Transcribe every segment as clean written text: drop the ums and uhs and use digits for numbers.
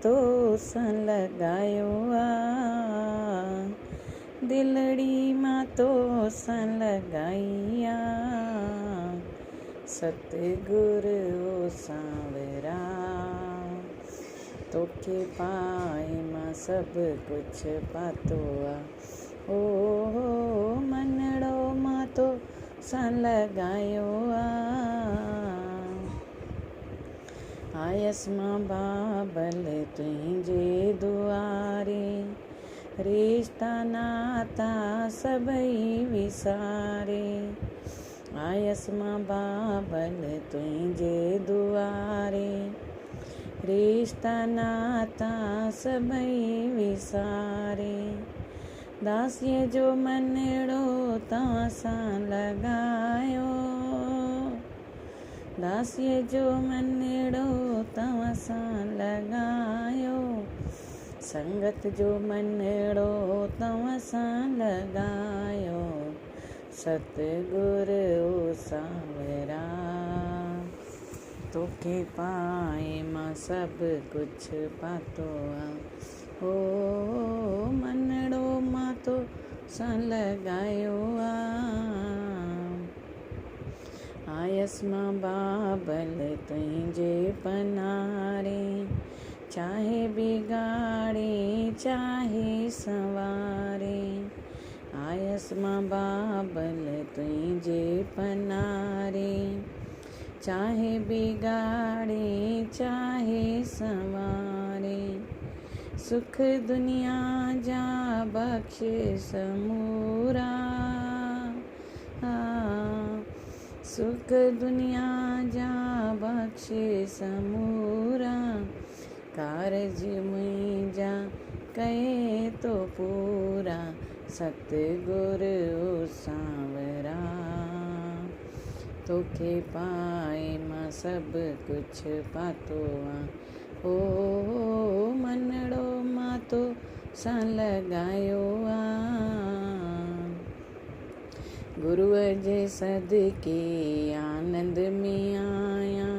तो सन लगायो आ, दिलड़ी मां तो सन लगाइया, सतगुरु ओ सांवरा तोखे पाए मां सब कुछ पातो आ। ओ मनड़ो मां तो सन लगायो आ, आयस मां बाबल तुंहिंजे दुआरे, रिश्ता नाता सभई विसारे। आयस मां बाबल तुंहिंजे दुआरे, रिश्ता नाता सभई विसारे। दासीअ जो मनड़ो तव्हां सां लॻायो, दासीअ जो मनड़ो तव्हां सां लॻायो, संगत जो मनड़ो तव्हां सां लॻायो, सतगुरु ओ सांवरा तोखे पाए मां सब कुछ पातो आ। ओ मनड़ो मां तो सन लगायो आ, आयस मां बाबल तुंहिंजे पनारे, चाहे बिगाड़े चाहे संवारे। आयस मां बाबल तुंहिंजे पनारे, चाहे बिगाड़े चाहे संवारे। सुख दुनिया जा बख्शे समूरा, सुख दुनिया जा बख्शे समूरा, कारज मुंहिंजा कए तो पूरा, सतगुरु ओ सांवरा तोखे पाए मां सब कुछ पातो आ। ओ मनड़ो मां तो सन लगायो आ, गुरुअ जे सदके आनंद में आया,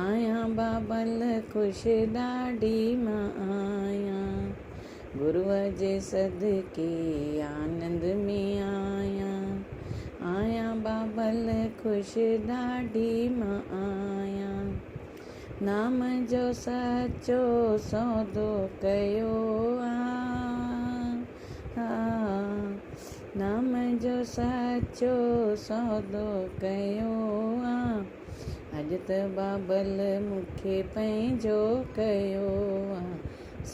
आया बाबल खुश ॾाढी मां आया, गुरुअ जे सदके आनंद में आया, आया बाबल खुश ॾाढी मां आया। नाम जो सचो सौदो कयो आ, नाम जो सचो सौदो कयो आ, अॼु त बाबल मूंखे पंहिंजो कयो आ,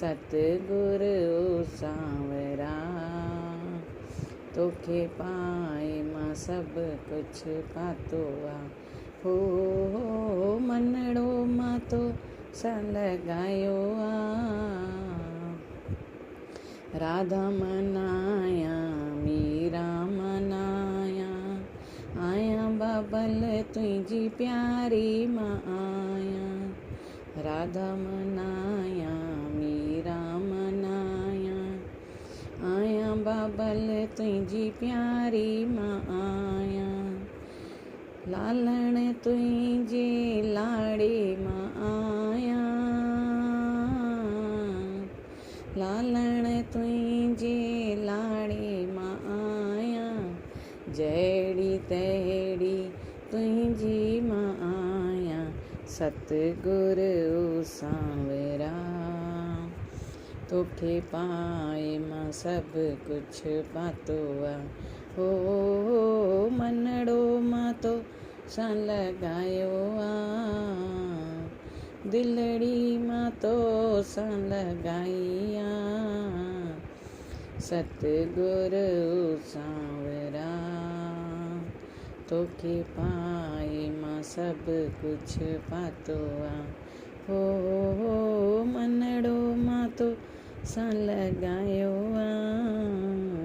सतगुरु ओ सांवरा तोखे पाए मां सब कुछ पातो आ। हो मनड़ो मां तो सन लगायो आ, राधा मनाया मीरा मनाया, आया बाबल तुंहिंजी प्यारी मां आया, राधा मनाया मीरा मनाया, आया बाबल तुंहिंजी प्यारी मां आया, लालण तुंहिंजे लाड़े मां आया, लालण तुंहिंजे लाड़े मां आया, जहिड़ी तहिड़ी तुंहिंजी मां आया, सतगुरु ओ सांवरा तोखे पाए मां सब कुछ पातो आ। हो मनड़ो मां तो सन लगायो आ, दिलड़ी मां तो सन लगाइया, सतगुरु ओ सांवरा तोखे पाए मां सब कुछ पातो आ। हो मनड़ो मां तो सन लगायो आ।